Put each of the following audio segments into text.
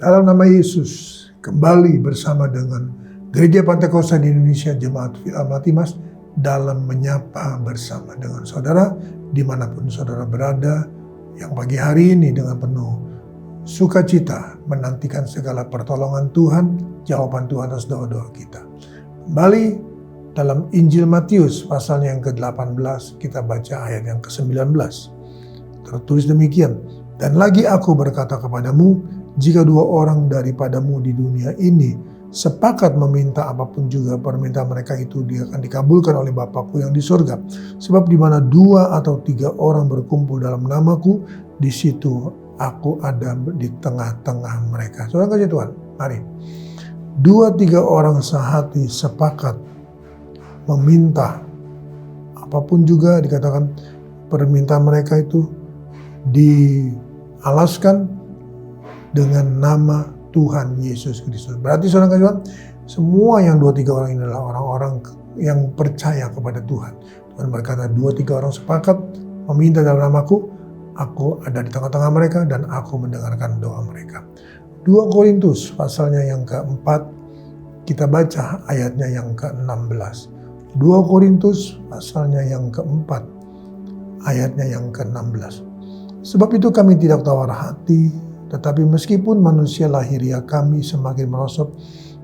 Dalam nama Yesus, kembali bersama dengan Gereja Pantekosta di Indonesia, Jemaat Matimas, dalam menyapa bersama dengan saudara, dimanapun saudara berada, yang pagi hari ini dengan penuh sukacita menantikan segala pertolongan Tuhan, jawaban Tuhan atas doa-doa kita. Kembali dalam Injil Matius, pasalnya yang ke-18, kita baca ayat yang ke-19. Tertulis demikian, dan lagi aku berkata kepadamu, jika dua orang daripadamu di dunia ini sepakat meminta apapun juga permintaan mereka itu, dia akan dikabulkan oleh Bapakku yang di surga. Sebab di mana 2 atau 3 orang berkumpul dalam namaku, di situ aku ada di tengah-tengah mereka. Saudara kasih Tuhan, mari. 2-3 orang sehati sepakat meminta apapun juga, dikatakan permintaan mereka itu dialaskan dengan nama Tuhan Yesus Kristus. Berarti saudara kasih Tuhan, semua yang 2-3 orang ini adalah orang-orang yang percaya kepada Tuhan. Tuhan berkata 2-3 orang sepakat meminta dalam namaku, aku ada di tengah-tengah mereka dan aku mendengarkan doa mereka. 2 Korintus pasalnya yang ke-4, kita baca ayatnya yang ke-16. 2 Korintus pasalnya yang ke-4, ayatnya yang ke-16. Sebab itu kami tidak tawar hati, tetapi meskipun manusia lahiriah kami semakin merosot,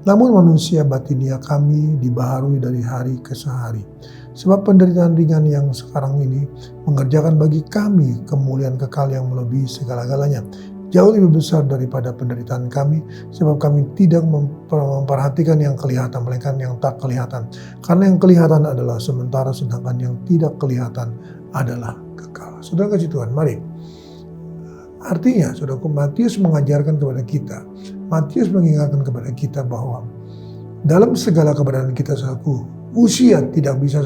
namun manusia batinia kami dibaharui dari hari ke hari. Sebab penderitaan ringan yang sekarang ini mengerjakan bagi kami kemuliaan kekal yang melebihi segala-galanya, jauh lebih besar daripada penderitaan kami, sebab kami tidak memperhatikan yang kelihatan, melainkan yang tak kelihatan. Karena yang kelihatan adalah sementara, sedangkan yang tidak kelihatan adalah kekal. Saudara kasih Tuhan, mari. Artinya, saudaraku, Matius mengajarkan kepada kita, Matius mengingatkan kepada kita bahwa dalam segala keberadaan kita, saudaraku, usia tidak bisa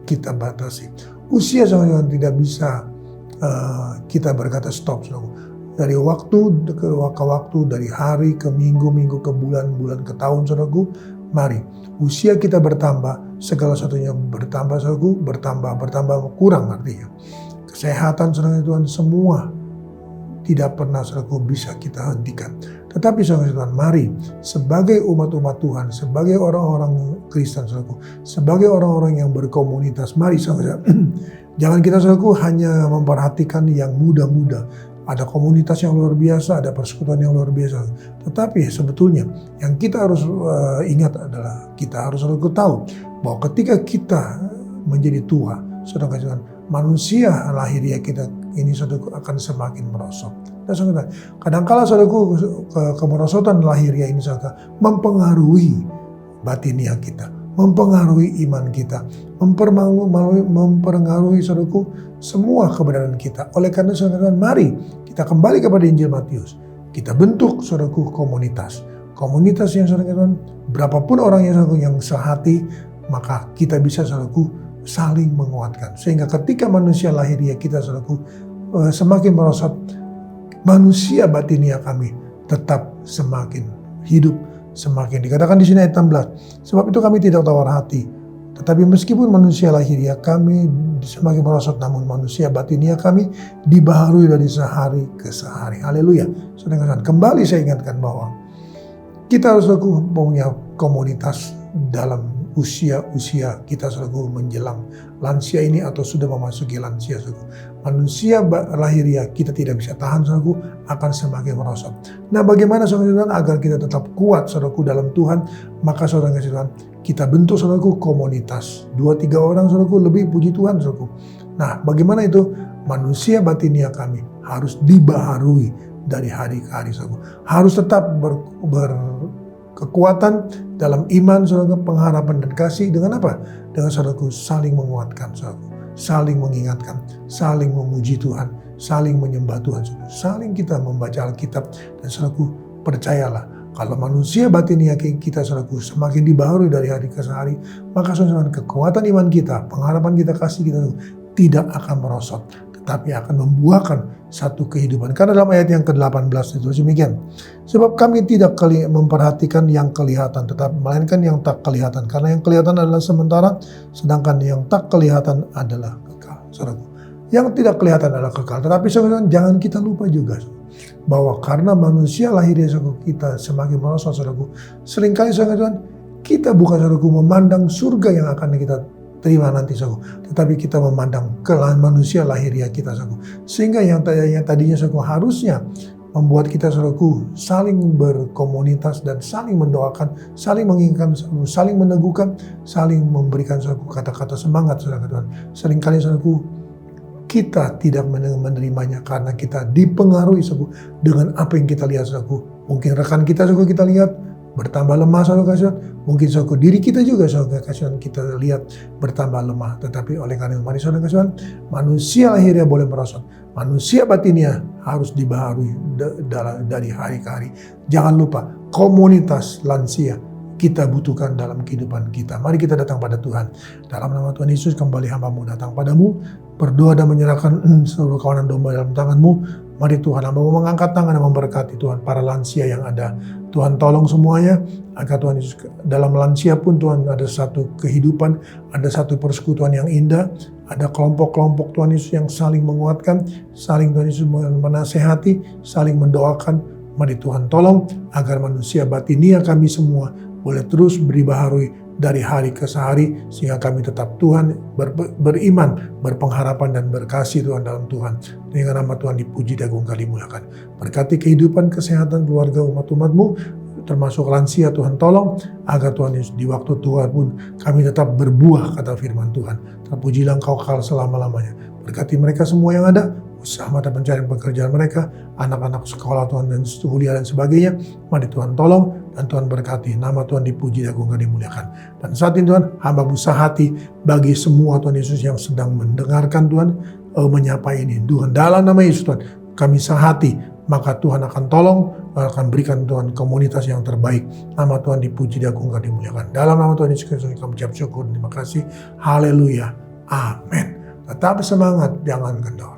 kita batasi. Usia saudaraku tidak bisa kita berkata stop, saudaraku. Dari waktu ke waktu, dari hari ke minggu, minggu ke bulan, bulan ke tahun, saudaraku, mari. Usia kita bertambah, segala satunya bertambah, saudaraku, bertambah kurang artinya. Kesehatan, saudara Tuhan, semua tidak pernah saudaraku bisa kita hentikan. Tetapi saudara Tuhan, mari sebagai umat-umat Tuhan, sebagai orang-orang Kristen saudaraku, sebagai orang-orang yang berkomunitas, mari saudara, jangan kita saudaraku hanya memperhatikan yang muda-muda. Ada komunitas yang luar biasa, ada persekutuan yang luar biasa. Tetapi sebetulnya yang kita harus ingat adalah kita harus saudaraku tahu bahwa ketika kita menjadi tua, saudara Tuhan, manusia lahiriah kita ini saudaraku akan semakin merosot. Dan saudara, kadangkala saudaraku kemerosotan lahiriah ini saudara mempengaruhi batiniah kita, mempengaruhi iman kita, mempengaruhi saudaraku semua keberadaan kita. Oleh karena saudara, mari kita kembali kepada Injil Matius. Kita bentuk saudaraku komunitas. Komunitas yang saudara, berapapun orang yang sehati, maka kita bisa saudaraku saling menguatkan. Sehingga ketika manusia lahiriah kita saudaraku semakin merosot, manusia batinia kami tetap semakin hidup, semakin dikatakan di sini ayat 16. Sebab itu kami tidak tawar hati, tetapi meskipun manusia lahiriah kami semakin merosot, namun manusia batinia kami dibaharui dari sehari ke sehari. Haleluya. Saudara, kembali saya ingatkan bahwa kita harus punya komunitas dalam usia kita selalu menjelang lansia ini atau sudah memasuki lansia. Manusia lahiriah kita tidak bisa tahan, saudaraku, akan semakin merosot. Nah, bagaimana saudara agar kita tetap kuat, saudaraku, dalam Tuhan? Maka saudara Tuhan, kita bentuk, saudaraku, komunitas 2-3 orang, saudaraku, lebih puji Tuhan, saudaraku. Nah, bagaimana itu? Manusia batinia kami harus dibaharui dari hari ke hari, saudaraku. Harus tetap kekuatan dalam iman, saudaraku, pengharapan dan kasih. Dengan apa? Dengan saudaraku saling menguatkan, saudaraku, saling mengingatkan, saling memuji Tuhan, saling menyembah Tuhan, saudaraku. Saling kita membaca Alkitab. Dan saudaraku, percayalah, kalau manusia batinia kita saudaraku semakin dibaharui dari hari ke hari, maka saudara, kekuatan iman kita, pengharapan kita, kasih kita tidak akan merosot, tetapi akan membuahkan satu kehidupan. Karena dalam ayat yang ke-18 itu demikian. Sebab kami tidak memperhatikan yang kelihatan, tetapi melainkan yang tak kelihatan. Karena yang kelihatan adalah sementara, sedangkan yang tak kelihatan adalah kekal. Saudaraku, Yang tidak kelihatan adalah kekal. Tetapi saudara, jangan kita lupa juga bahwa karena manusia lahirnya saudara, kita semakin merosot saudara. Seringkali saudara, kita bukan saudara memandang surga yang akan kita terima nanti saudara, tetapi kita memandang manusia lahiriah kita saudara. Sehingga yang tadinya saudara harusnya membuat kita saudaraku saling berkomunitas dan saling mendoakan, saling mengingatkan, saling meneguhkan, saling memberikan saudaraku kata-kata semangat saudara Tuhan. Seringkali saudaraku kita tidak menerimanya karena kita dipengaruhi saudaraku dengan apa yang kita lihat saudaraku. Mungkin rekan kita saudaraku kita lihat bertambah lemah saudara kasihan. Mungkin saudaraku diri kita juga saudara kasihan kita lihat bertambah lemah. Tetapi oleh karena itu mari saudara kasihan, manusia lahirnya boleh merosot. Manusia batinnya harus dibaharui dari hari ke hari. Jangan lupa komunitas lansia kita butuhkan dalam kehidupan kita. Mari kita datang pada Tuhan. Dalam nama Tuhan Yesus kembali hamba-Mu datang padamu. Berdoa dan menyerahkan seluruh kawanan domba dalam tangan-Mu. Mari Tuhan, hamba-Mu mengangkat tangan dan memberkati Tuhan para lansia yang ada. Tuhan tolong semuanya, agar Tuhan Yesus dalam lansia pun Tuhan ada satu kehidupan, ada satu persekutuan yang indah, ada kelompok-kelompok Tuhan Yesus yang saling menguatkan, saling Tuhan Yesus menasehati, saling mendoakan. Mari Tuhan tolong agar manusia batinia kami semua boleh terus berbaharui dari hari ke hari, sehingga kami tetap Tuhan beriman, berpengharapan dan berkasih Tuhan dalam Tuhan. Dengan nama Tuhan dipuji, diagungkan, dimuliakan. Berkati kehidupan, kesehatan keluarga umat-umat-Mu, termasuk lansia Tuhan tolong, agar Tuhan Yesus di waktu tua pun kami tetap berbuah kata firman Tuhan. Terpujilah Engkau kekal selama-lamanya. Berkati mereka semua yang ada, usaha mata pencarian pekerjaan mereka, anak-anak sekolah Tuhan dan kuliah dan sebagainya. Mari Tuhan tolong dan Tuhan berkati. Nama Tuhan dipuji, diagungkan, dimuliakan. Dan saat ini Tuhan, hamba busa hati bagi semua Tuhan Yesus yang sedang mendengarkan Tuhan, menyapa ini. Tuhan dalam nama Yesus Tuhan, kami sehati, maka Tuhan akan tolong, akan berikan Tuhan komunitas yang terbaik. Nama Tuhan dipuji, diagungkan, dimuliakan. Dalam nama Tuhan Yesus Kristus kami ucap syukur. Terima kasih. Haleluya. Amin. Tetap semangat, jangan kendor.